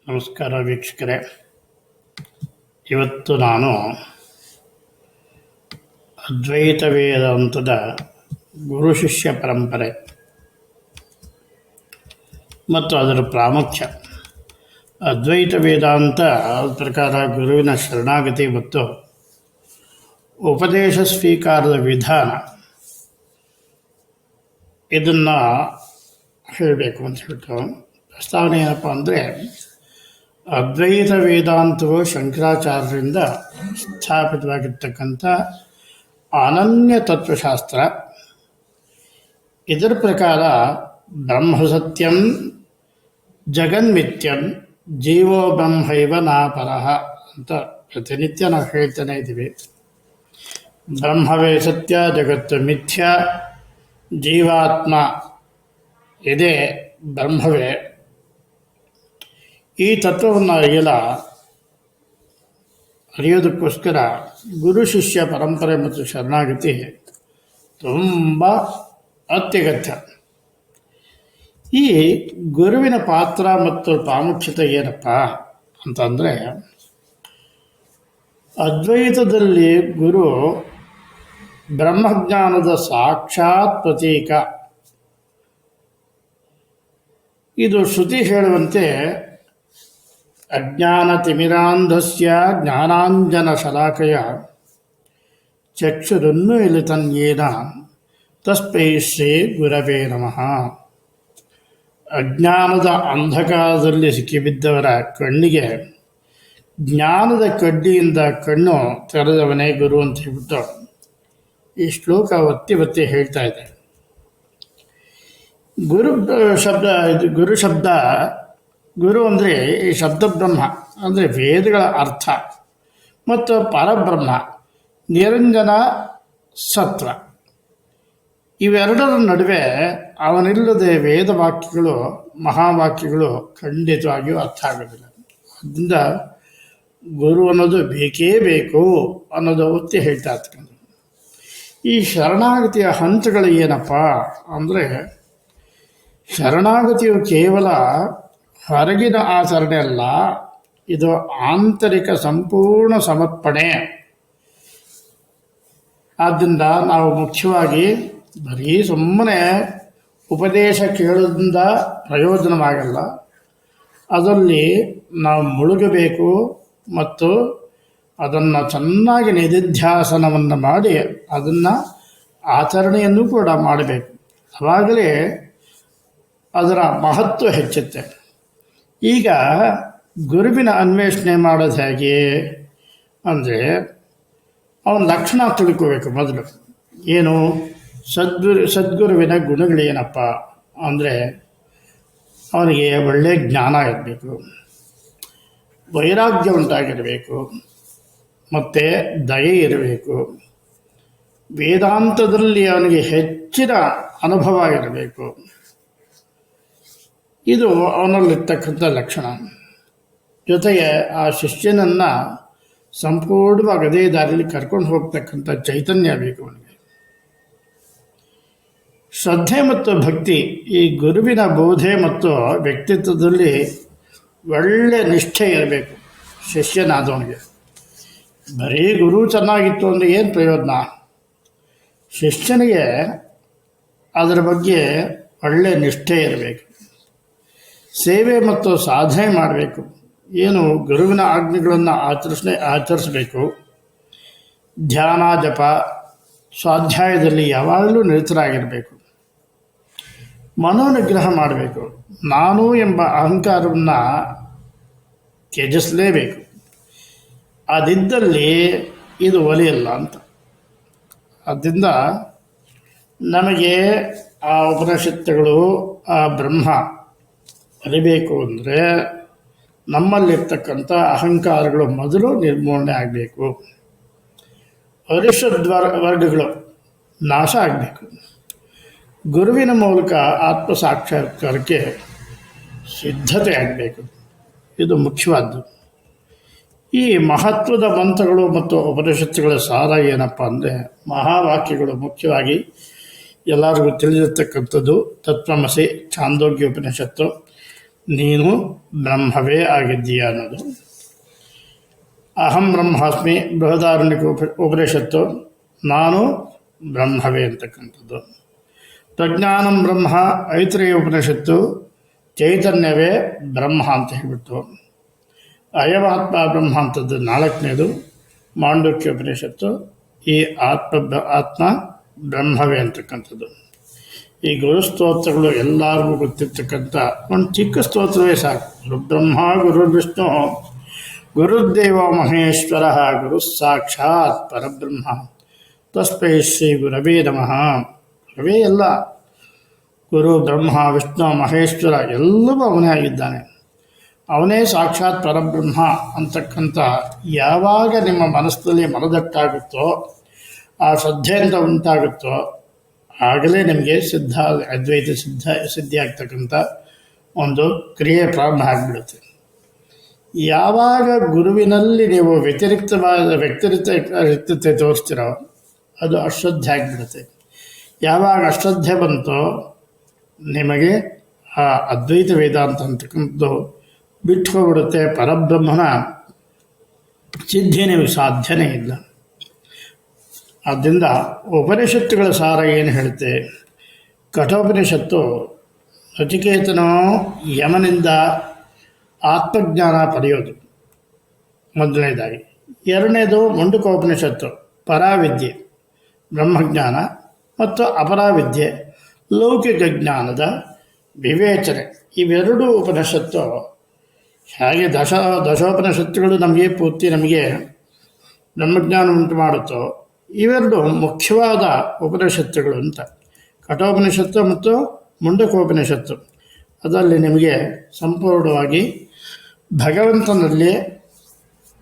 ನಮಸ್ಕಾರ ವೀಕ್ಷಕರೇ. ಇವತ್ತು ನಾನು ಅದ್ವೈತ ವೇದಾಂತದ ಗುರು ಶಿಷ್ಯ ಪರಂಪರೆ ಮತ್ತು ಅದರ ಪ್ರಾಮುಖ್ಯ, ಅದ್ವೈತ ವೇದಾಂತ ಪ್ರಕಾರ ಗುರುವಿನ ಶರಣಾಗತಿ ಮತ್ತು ಉಪದೇಶ ಸ್ವೀಕಾರದ ವಿಧಾನ, ಇದನ್ನು ಹೇಳಬೇಕು ಅಂತ ಹೇಳ್ತು. ಪ್ರಸ್ತಾವನೆ ಏನಪ್ಪ ಅಂದರೆ, ಅದ್ವೈತ ವೇದಾಂತವು ಶಂಕರಾಚಾರ್ಯರಿಂದ ಸ್ಥಾಪಿತವಾಗಿರ್ತಕ್ಕಂಥ ಅನನ್ಯ ತತ್ವಶಾಸ್ತ್ರ. ಇದರ ಪ್ರಕಾರ ಬ್ರಹ್ಮಸತ್ಯಂ ಜಗನ್ಮಿಥ್ಯಂ ಜೀವೋ ಬ್ರಹ್ಮೈವ ನಾಪರಃ ಅಂತ ಪ್ರತಿನಿತ್ಯ ನಾವು ಹೇಳ್ತಾನೆ ಇದ್ದೀವಿ. ಬ್ರಹ್ಮವೇ ಸತ್ಯ, ಜಗತ್ತು ಮಿಥ್ಯ, ಜೀವಾತ್ಮ ಇದೇ ಬ್ರಹ್ಮವೇ. ಈ ತತ್ವವನ್ನು ಅರಿಯೋದಕ್ಕೋಸ್ಕರ ಗುರು ಶಿಷ್ಯ ಪರಂಪರೆ ಮತ್ತು ಶರಣಾಗತಿ ತುಂಬ ಅತ್ಯಗತ್ಯ. ಈ ಗುರುವಿನ ಪಾತ್ರ ಮತ್ತು ಪ್ರಾಮುಖ್ಯತೆ ಏನಪ್ಪ ಅಂತಂದರೆ, ಅದ್ವೈತದಲ್ಲಿ ಗುರು ಬ್ರಹ್ಮಜ್ಞಾನದ ಸಾಕ್ಷಾತ್ ಪ್ರತೀಕ. ಇದು ಶ್ರುತಿ ಹೇಳುವಂತೆ ಅಜ್ಞಾನತಿಮಿರಾಂಧಸ್ಯ ಜ್ಞಾನಾಂಜನ ಶಲಾಕಯ ಚಕ್ಷುರುನ್ಮೀಲಿತನ್ಯೇನ ತಸ್ಮೈ ಶ್ರೀ ಗುರವೇ ನಮಃ. ಅಜ್ಞಾನದ ಅಂಧಕಾರದಲ್ಲಿ ಸಿಕ್ಕಿಬಿದ್ದವರ ಕಣ್ಣಿಗೆ ಜ್ಞಾನದ ಕಡ್ಡಿಯಿಂದ ಕಣ್ಣು ತೆರೆದವನೇ ಗುರು ಅಂತ ಹೇಳ್ಬಿಟ್ಟು ಈ ಶ್ಲೋಕ ಒತ್ತಿ ಹೇಳ್ತಾ ಇದೆ. ಗುರು ಶಬ್ದ ಗುರು ಅಂದರೆ ಈ ಶಬ್ದ ಬ್ರಹ್ಮ ಅಂದರೆ ವೇದಗಳ ಅರ್ಥ, ಮತ್ತು ಪರಬ್ರಹ್ಮ ನಿರಂಜನ ಸತ್ವ. ಇವೆರಡರ ನಡುವೆ ಅವನಿಲ್ಲದೆ ವೇದವಾಕ್ಯಗಳು ಮಹಾವಾಕ್ಯಗಳು ಖಂಡಿತವಾಗಿಯೂ ಅರ್ಥ ಆಗೋದಿಲ್ಲ. ಅದರಿಂದ ಗುರು ಅನ್ನೋದು ಬೇಕೇ ಬೇಕು ಅನ್ನೋದು ಒತ್ತಿ ಹೇಳ್ತಾ ಇರ್ತಕ್ಕಂಥ. ಈ ಶರಣಾಗತಿಯ ಹಂತಗಳು ಏನಪ್ಪ ಅಂದರೆ, ಶರಣಾಗತಿಯು ಕೇವಲ ಹೊರಗಿನ ಆಚರಣೆ ಅಲ್ಲ, ಇದು ಆಂತರಿಕ ಸಂಪೂರ್ಣ ಸಮರ್ಪಣೆ. ಆದ್ದರಿಂದ ನಾವು ಮುಖ್ಯವಾಗಿ ಬರೀ ಸುಮ್ಮನೆ ಉಪದೇಶ ಕೇಳೋದ್ರಿಂದ ಪ್ರಯೋಜನವಾಗಲ್ಲ. ಅದರಲ್ಲಿ ನಾವು ಮುಳುಗಬೇಕು ಮತ್ತು ಅದನ್ನು ಚೆನ್ನಾಗಿ ನಿಧಿಧ್ಯಾಸನವನ್ನು ಮಾಡಿ ಅದನ್ನು ಆಚರಣೆಯನ್ನು ಕೂಡ ಮಾಡಬೇಕು. ಆವಾಗಲೇ ಅದರ ಮಹತ್ವ ಹೆಚ್ಚುತ್ತೆ. ಈಗ ಗುರುವಿನ ಅನ್ವೇಷಣೆ ಮಾಡೋದು ಹೇಗೆ ಅಂದರೆ, ಅವನ ಲಕ್ಷಣ ತಿಳ್ಕೋಬೇಕು. ಮೊದಲು ಏನು ಸದ್ಗುರುವಿನ ಗುಣಗಳೇನಪ್ಪ ಅಂದರೆ, ಅವನಿಗೆ ಒಳ್ಳೆಯ ಜ್ಞಾನ ಇರಬೇಕು, ವೈರಾಗ್ಯ ಉಂಟಾಗಿರಬೇಕು, ಮತ್ತು ದಯೆ ಇರಬೇಕು, ವೇದಾಂತದಲ್ಲಿ ಅವನಿಗೆ ಹೆಚ್ಚಿನ ಅನುಭವ ಇರಬೇಕು. ಇದು ಅವನಲ್ಲಿರ್ತಕ್ಕಂಥ ಲಕ್ಷಣ. ಜೊತೆಗೆ ಆ ಶಿಷ್ಯನನ್ನು ಸಂಪೂರ್ಣವಾಗಿ ಅದೇ ದಾರಿಯಲ್ಲಿ ಕರ್ಕೊಂಡು ಹೋಗ್ತಕ್ಕಂಥ ಚೈತನ್ಯ ಬೇಕು ಅವನಿಗೆ. ಶ್ರದ್ಧೆ ಮತ್ತು ಭಕ್ತಿ, ಈ ಗುರುವಿನ ಬೋಧೆ ಮತ್ತು ವ್ಯಕ್ತಿತ್ವದಲ್ಲಿ ಒಳ್ಳೆ ನಿಷ್ಠೆ ಇರಬೇಕು ಶಿಷ್ಯನಾದವನಿಗೆ. ಬರೀ ಗುರು ಚೆನ್ನಾಗಿತ್ತು ಅಂದರೆ ಏನು ಪ್ರಯೋಜನ? ಶಿಷ್ಯನಿಗೆ ಅದರ ಬಗ್ಗೆ ಒಳ್ಳೆ ನಿಷ್ಠೆ ಇರಬೇಕು. ಸೇವೆ ಮತ್ತು ಸಾಧನೆ ಮಾಡಬೇಕು. ಏನು ಗುರುವಿನ ಆಜ್ಞೆಗಳನ್ನು ಆಚರಿಸಬೇಕು. ಧ್ಯಾನ, ಜಪ, ಸ್ವಾಧ್ಯಾಯದಲ್ಲಿ ಯಾವಾಗಲೂ ನಿರತರಾಗಿರಬೇಕು. ಮನೋನಿಗ್ರಹ ಮಾಡಬೇಕು. ನಾನು ಎಂಬ ಅಹಂಕಾರವನ್ನು ತ್ಯಜಿಸಲೇಬೇಕು. ಅದಿದ್ದಲ್ಲಿ ಇದು ಒಲಿಯಲ್ಲ ಅಂತ. ಆದ್ದರಿಂದ ನಮಗೆ ಆ ಉಪನಿಷತ್ತುಗಳು, ಆ ಬ್ರಹ್ಮ ಅರಿಬೇಕು ಅಂದರೆ ನಮ್ಮಲ್ಲಿರ್ತಕ್ಕಂಥ ಅಹಂಕಾರಗಳು ಮೊದಲು ನಿರ್ಮೂಲನೆ ಆಗಬೇಕು. ಅರಿಷದ್ ವರ್ಗಗಳು ನಾಶ ಆಗಬೇಕು. ಗುರುವಿನ ಮೂಲಕ ಆತ್ಮ ಸಾಕ್ಷಾತ್ಕಾರಕ್ಕೆ ಸಿದ್ಧತೆ ಆಗಬೇಕು. ಇದು ಮುಖ್ಯವಾದ್ದು. ಈ ಮಹತ್ವದ ಮಂತ್ರಗಳು ಮತ್ತು ಉಪನಿಷತ್ತುಗಳ ಸಾರ ಏನಪ್ಪ ಅಂದರೆ, ಮಹಾವಾಕ್ಯಗಳು ಮುಖ್ಯವಾಗಿ ಎಲ್ಲರಿಗೂ ತಿಳಿದಿರ್ತಕ್ಕಂಥದ್ದು ತತ್ವಮಸಿ, ಛಾಂದೋಗ್ಯ ಉಪನಿಷತ್ತು, ನೀನು ಬ್ರಹ್ಮವೇ ಆಗಿದ್ದೀಯ ಅನ್ನೋದು. ಅಹಂ ಬ್ರಹ್ಮಾಸ್ಮಿ ಬೃಹದಾರಣ್ಯಕ ಉಪನಿಷತ್ತು, ನಾನು ಬ್ರಹ್ಮವೇ ಅಂತಕ್ಕಂಥದ್ದು. ಪ್ರಜ್ಞಾನಂ ಬ್ರಹ್ಮ ಐತರೇಯ ಉಪನಿಷತ್ತು, ಚೈತನ್ಯವೇ ಬ್ರಹ್ಮ ಅಂತ ಹೇಳಿಬಿಟ್ಟು. ಅಯಮಾತ್ಮ ಬ್ರಹ್ಮ ಅಂತದ್ದು 4ನೇದು ಮಾಂಡುಕ್ಯ ಉಪನಿಷತ್ತು. ಈ ಆತ್ಮ ಬ್ರಹ್ಮವೇ ಅಂತಕ್ಕಂಥದ್ದು. ಈ ಗುರುಸ್ತೋತ್ರಗಳು ಎಲ್ಲರಿಗೂ ಗೊತ್ತಿರ್ತಕ್ಕಂಥ ಒಂದು ಚಿಕ್ಕ ಸ್ತೋತ್ರವೇ ಸಾಕು. ಗುರುಬ್ರಹ್ಮ ಗುರುರ್ವಿಷ್ಣು ಗುರುದೇವ ಮಹೇಶ್ವರ ಗುರು ಸಾಕ್ಷಾತ್ ಪರಬ್ರಹ್ಮ ತಸ್ಮೈ ಶ್ರೀ ಗುರವೇ ನಮಃ. ಗುರವೇ ಎಲ್ಲ, ಗುರು ಬ್ರಹ್ಮ ವಿಷ್ಣು ಮಹೇಶ್ವರ ಎಲ್ಲವೂ ಅವನೇ ಆಗಿದ್ದಾನೆ. ಅವನೇ ಸಾಕ್ಷಾತ್ ಪರಬ್ರಹ್ಮ ಅಂತಕ್ಕಂಥ ಯಾವಾಗ ನಿಮ್ಮ ಮನಸ್ಸಿನಲ್ಲಿ ಮನದಟ್ಟಾಗುತ್ತೋ, ಆ ಶ್ರದ್ಧೆಯಿಂದ ಉಂಟಾಗುತ್ತೋ, ಆಗಲೇ ನಿಮಗೆ ಅದ್ವೈತ ಸಿದ್ಧಿ ಆಗ್ತಕ್ಕಂಥ ಒಂದು ಕ್ರಿಯೆ ಪ್ರಾರಂಭ ಆಗಿಬಿಡುತ್ತೆ. ಯಾವಾಗ ಗುರುವಿನಲ್ಲಿ ನೀವು ವ್ಯಕ್ತಿತ್ವ ತೋರಿಸ್ತೀರೋ ಅದು ಅಶ್ರದ್ಧೆ ಆಗಿಬಿಡುತ್ತೆ. ಯಾವಾಗ ಅಶ್ರದ್ಧೆ ಬಂತೋ ನಿಮಗೆ ಆ ಅದ್ವೈತ ವೇದಾಂತ ಅಂತಕ್ಕಂಥದ್ದು ಬಿಟ್ಟು ಹೋಗ್ಬಿಡುತ್ತೆ. ಪರಬ್ರಹ್ಮನ ಸಿದ್ಧಿ ನಿಮಗೆ ಸಾಧ್ಯನೇ ಇಲ್ಲ. ಆದ್ದರಿಂದ ಉಪನಿಷತ್ತುಗಳ ಸಾರ ಏನು ಹೇಳುತ್ತೆ? ಕಠೋಪನಿಷತ್ತು ನಚಿಕೇತನೋ ಯಮನಿಂದ ಆತ್ಮಜ್ಞಾನ ಪಡೆಯೋದು ಮೊದಲನೇದಾಗಿ. 2ನೇದು ಮುಂಡಕೋಪನಿಷತ್ತು ಪರಾವಿದ್ಯೆ ಬ್ರಹ್ಮಜ್ಞಾನ ಮತ್ತು ಅಪರಾವಿದ್ಯೆ ಲೌಕಿಕ ಜ್ಞಾನದ ವಿವೇಚನೆ. ಇವೆರಡೂ ಉಪನಿಷತ್ತು ಹೇಗೆ ದಶೋಪನಿಷತ್ತುಗಳು ನಮಗೆ ಬ್ರಹ್ಮಜ್ಞಾನ ಉಂಟು ಮಾಡುತ್ತೋ, ಇವೆರಡು ಮುಖ್ಯವಾದ ಉಪನಿಷತ್ತುಗಳು ಅಂತ. ಕಠೋಪನಿಷತ್ತು ಮತ್ತು ಮುಂಡಕೋಪನಿಷತ್ತು ಅದರಲ್ಲಿ ನಿಮಗೆ ಸಂಪೂರ್ಣವಾಗಿ ಭಗವಂತನಲ್ಲಿ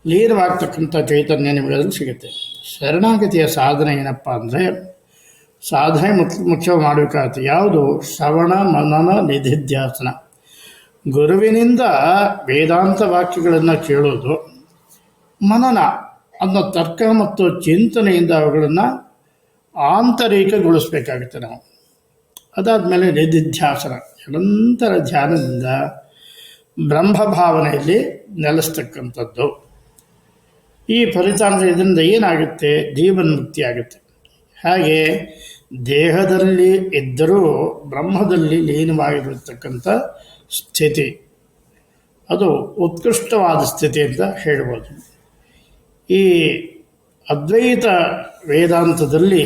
ಲೀನವಾಗ್ತಕ್ಕಂಥ ಚೈತನ್ಯ ನಿಮಗಲ್ಲಿ ಸಿಗುತ್ತೆ. ಶರಣಾಗತಿಯ ಸಾಧನೆ ಏನಪ್ಪ ಅಂದರೆ, ಸಾಧನೆ ಮುಖ್ಯ ಮಾಡಬೇಕಾಗುತ್ತೆ. ಯಾವುದು? ಶ್ರವಣ ಮನನ ನಿಧಿಧ್ಯಾಸನ. ಗುರುವಿನಿಂದ ವೇದಾಂತ ವಾಕ್ಯಗಳನ್ನು ಕೇಳೋದು, ಮನನ ಅನ್ನೋ ತರ್ಕ ಮತ್ತು ಚಿಂತನೆಯಿಂದ ಅವುಗಳನ್ನು ಆಂತರಿಕಗೊಳಿಸ್ಬೇಕಾಗುತ್ತೆ ನಾವು. ಅದಾದಮೇಲೆ ನಿಧಿಧ್ಯಾಸನ, ನಿರಂತರ ಧ್ಯಾನದಿಂದ ಬ್ರಹ್ಮಭಾವನೆಯಲ್ಲಿ ನೆಲೆಸ್ತಕ್ಕಂಥದ್ದು. ಈ ಫಲಿತಾಂಶ ಇದರಿಂದ ಏನಾಗುತ್ತೆ? ಜೀವನ್ಮುಕ್ತಿ ಆಗುತ್ತೆ. ಹಾಗೆ ದೇಹದಲ್ಲಿ ಇದ್ದರೂ ಬ್ರಹ್ಮದಲ್ಲಿ ಲೀನವಾಗಿರತಕ್ಕಂಥ ಸ್ಥಿತಿ, ಅದು ಉತ್ಕೃಷ್ಟವಾದ ಸ್ಥಿತಿ ಅಂತ ಹೇಳ್ಬೋದು. ಈ ಅದ್ವೈತ ವೇದಾಂತದಲ್ಲಿ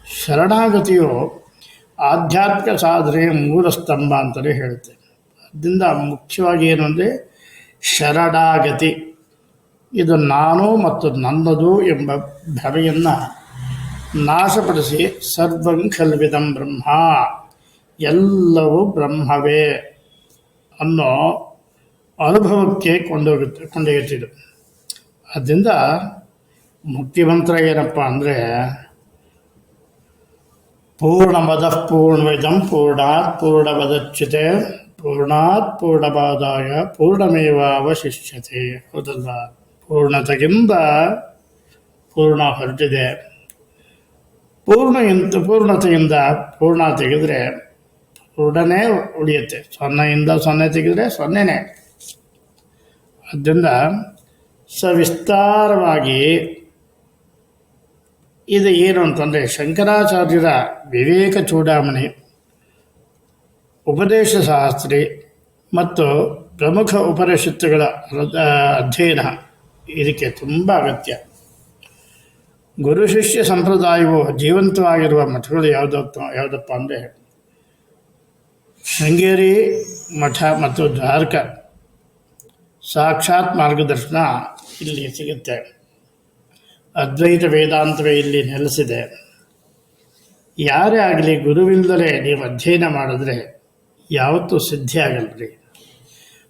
ಶರಣಾಗತಿಯು ಆಧ್ಯಾತ್ಮಿಕ ಸಾಧನೆಯ ಮೂಲ ಸ್ತಂಭ ಅಂತಲೇ ಹೇಳುತ್ತೆ. ಅದರಿಂದ ಮುಖ್ಯವಾಗಿ ಏನು ಅಂದರೆ ಶರಣಾಗತಿ. ಇದು ನಾನು ಮತ್ತು ನನ್ನದು ಎಂಬ ಭ್ರಮೆಯನ್ನು ನಾಶಪಡಿಸಿ ಸರ್ವಂ ಖಲ್ವಿದಂ ಬ್ರಹ್ಮ, ಎಲ್ಲವೂ ಬ್ರಹ್ಮವೇ ಅನ್ನೋ ಅನುಭವಕ್ಕೆ ಕೊಂಡೊಯ್ಯುತ್ತಿದೆ. ಆದ್ದರಿಂದ ಮುಕ್ತಿಮಂತ್ರ ಏನಪ್ಪ ಅಂದರೆ, ಪೂರ್ಣಮದಃ ಪೂರ್ಣಮಿದಂ ಪೂರ್ಣಾತ್ ಪೂರ್ಣಮದಚ್ಯುತೆ ಪೂರ್ಣಾತ್ ಪೂರ್ಣಮಾದಾಯ ಪೂರ್ಣಮೇವಾವಶಿಷ್ಯತೆ. ಹೌದಲ್ಲ, ಪೂರ್ಣತೆಗಿಂತ ಪೂರ್ಣ ಹೊರಟಿದೆ. ಪೂರ್ಣತೆಯಿಂದ ಪೂರ್ಣ ತೆಗೆದರೆ ಪೂರ್ಣನೇ ಉಳಿಯುತ್ತೆ. 0ಯಿಂದ 0 ತೆಗೆದರೆ 0ನೇ. ಆದ್ದರಿಂದ ಸವಿಸ್ತಾರವಾಗಿ ಇದು ಏನು ಅಂತಂದರೆ, ಶಂಕರಾಚಾರ್ಯರ ವಿವೇಕ ಚೂಡಾಮಣಿ, ಉಪದೇಶ ಶಾಸ್ತ್ರಿ ಮತ್ತು ಪ್ರಮುಖ ಉಪನಿಷತ್ತುಗಳ ಅಧ್ಯಯನ ಇದಕ್ಕೆ ತುಂಬ ಅಗತ್ಯ. ಗುರು ಶಿಷ್ಯ ಸಂಪ್ರದಾಯವು ಜೀವಂತವಾಗಿರುವ ಮಠಗಳು ಯಾವುದಪ್ಪ ಅಂದರೆ ಶೃಂಗೇರಿ ಮಠ ಮತ್ತು ದ್ವಾರಕ. ಸಾಕ್ಷಾತ್ ಮಾರ್ಗದರ್ಶನ ಇಲ್ಲಿ ಸಿಗುತ್ತೆ. ಅದ್ವೈತ ವೇದಾಂತವೇ ಇಲ್ಲಿ ನೆಲೆಸಿದೆ. ಯಾರೇ ಆಗಲಿ ಗುರುವಿಲ್ಲದೆ ನೀವು ಅಧ್ಯಯನ ಮಾಡಿದ್ರೆ ಯಾವತ್ತೂ ಸಿದ್ಧಿ ಆಗಲ್ರಿ.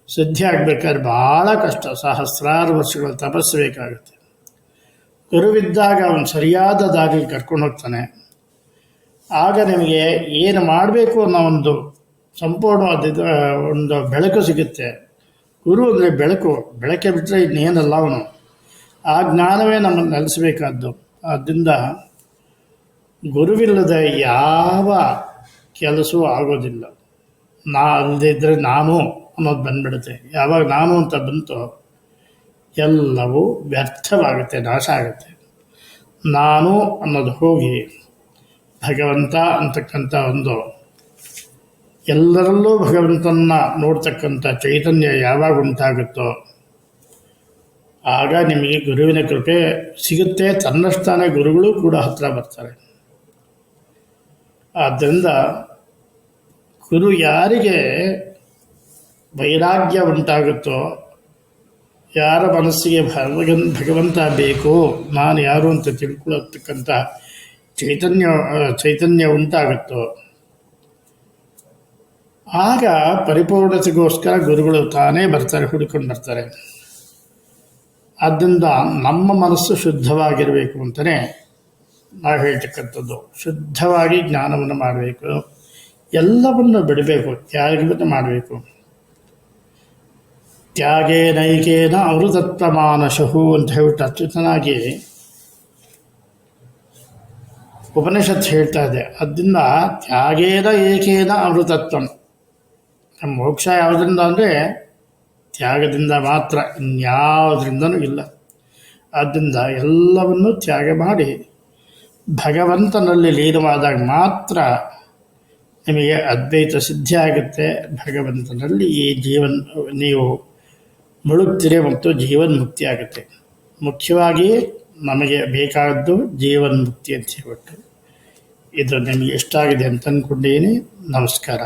ಸಿದ್ಧಿ ಆಗಬೇಕಾದ್ರೆ ಭಾಳ ಕಷ್ಟ, ಸಹಸ್ರಾರು ವರ್ಷಗಳು ತಪಸ್ಸು ಬೇಕಾಗುತ್ತೆ. ಗುರುವಿದ್ದಾಗ ಅವನು ಸರಿಯಾದ ದಾರಿಯಲ್ಲಿ ಕರ್ಕೊಂಡು ಹೋಗ್ತಾನೆ. ಆಗ ನಿಮಗೆ ಏನು ಮಾಡಬೇಕು ಅನ್ನೋ ಒಂದು ಸಂಪೂರ್ಣವಾದ ಒಂದು ಬೆಳಕು ಸಿಗುತ್ತೆ. ಗುರು ಅಂದರೆ ಬೆಳಕೆ ಬಿಟ್ಟರೆ ಇನ್ನೇನಲ್ಲ ಅವನು. ಆ ಜ್ಞಾನವೇ ನಮ್ಮನ್ನು ನೆಲೆಸಬೇಕಾದ್ದು. ಆದ್ದರಿಂದ ಗುರುವಿಲ್ಲದೆ ಯಾವ ಕೆಲಸವೂ ಆಗೋದಿಲ್ಲ. ಅಲ್ಲದಿದ್ದರೆ ನಾನು ಅನ್ನೋದು ಬಂದ್ಬಿಡುತ್ತೆ. ಯಾವಾಗ ನಾನು ಅಂತ ಬಂತೋ ಎಲ್ಲವೂ ವ್ಯರ್ಥವಾಗುತ್ತೆ, ನಾಶ ಆಗುತ್ತೆ. ನಾನು ಅನ್ನೋದು ಹೋಗಿ ಭಗವಂತ ಅಂತಕ್ಕಂಥ ಒಂದು ಎಲ್ಲರಲ್ಲೂ ಭಗವಂತನ ನೋಡ್ತಕ್ಕಂಥ ಚೈತನ್ಯ ಯಾವಾಗ ಉಂಟಾಗುತ್ತೋ ಆಗ ನಿಮಗೆ ಗುರುವಿನ ಕೃಪೆ ಸಿಗುತ್ತೆ. ತನ್ನಷ್ಟಾನೆ ಗುರುಗಳು ಕೂಡ ಹತ್ತಿರ ಬರ್ತಾರೆ. ಆದ್ದರಿಂದ ಗುರು ಯಾರಿಗೆ ವೈರಾಗ್ಯ ಉಂಟಾಗುತ್ತೋ, ಯಾರ ಮನಸ್ಸಿಗೆ ಭಗವಂತ ಬೇಕು, ನಾನು ಯಾರು ಅಂತ ತಿಳ್ಕೊಳ್ಳತಕ್ಕಂಥ ಚೈತನ್ಯ ಉಂಟಾಗುತ್ತೋ ಆಗ ಪರಿಪೂರ್ಣತೆಗೋಸ್ಕರ ಗುರುಗಳು ತಾನೇ ಬರ್ತಾರೆ, ಹುಡುಕೊಂಡು ಬರ್ತಾರೆ. ಆದ್ದರಿಂದ ನಮ್ಮ ಮನಸ್ಸು ಶುದ್ಧವಾಗಿರಬೇಕು ಅಂತಲೇ ನಾವು ಹೇಳ್ತಕ್ಕಂಥದ್ದು. ಶುದ್ಧವಾಗಿ ಜ್ಞಾನವನ್ನು ಮಾಡಬೇಕು, ಎಲ್ಲವನ್ನು ಬಿಡಬೇಕು, ತ್ಯಾಗವನ್ನು ಮಾಡಬೇಕು. ತ್ಯಾಗೇ ನೈಕೇನ ಅಮೃತತ್ವಮಾನಶಹು ಅಂತ ಹೇಳ್ಬಿಟ್ಟು ಅತ್ಯುತ್ತನಾಗಿ ಉಪನಿಷತ್ ಹೇಳ್ತಾ ಇದೆ. ಅದರಿಂದ ತ್ಯಾಗೇನ ಏಕೇನ ಅಮೃತತ್ವಂ. ನಮ್ಮ ಮೋಕ್ಷ ಯಾವುದರಿಂದ ಅಂದರೆ ತ್ಯಾಗದಿಂದ ಮಾತ್ರ, ಇನ್ಯಾವುದರಿಂದನೂ ಇಲ್ಲ. ಆದ್ದರಿಂದ ಎಲ್ಲವನ್ನೂ ತ್ಯಾಗ ಮಾಡಿ ಭಗವಂತನಲ್ಲಿ ಲೀನವಾದಾಗ ಮಾತ್ರ ನಿಮಗೆ ಅದ್ವೈತ ಸಿದ್ಧಿ ಆಗುತ್ತೆ. ಭಗವಂತನಲ್ಲಿ ಈ ನೀವು ಮುಳುಗ್ತೀರಿ ಮತ್ತು ಜೀವನ್ಮುಕ್ತಿ ಆಗುತ್ತೆ. ಮುಖ್ಯವಾಗಿ ನಮಗೆ ಬೇಕಾದದ್ದು ಜೀವನ್ಮುಕ್ತಿ ಅಂತ ಹೇಳ್ಬಿಟ್ಟು ಇದು ನಿಮಗೆ ಇಷ್ಟ ಆಗಿದೆ ಅಂತ ಅಂದ್ಕೊಂಡಿದ್ದೀನಿ. ನಮಸ್ಕಾರ.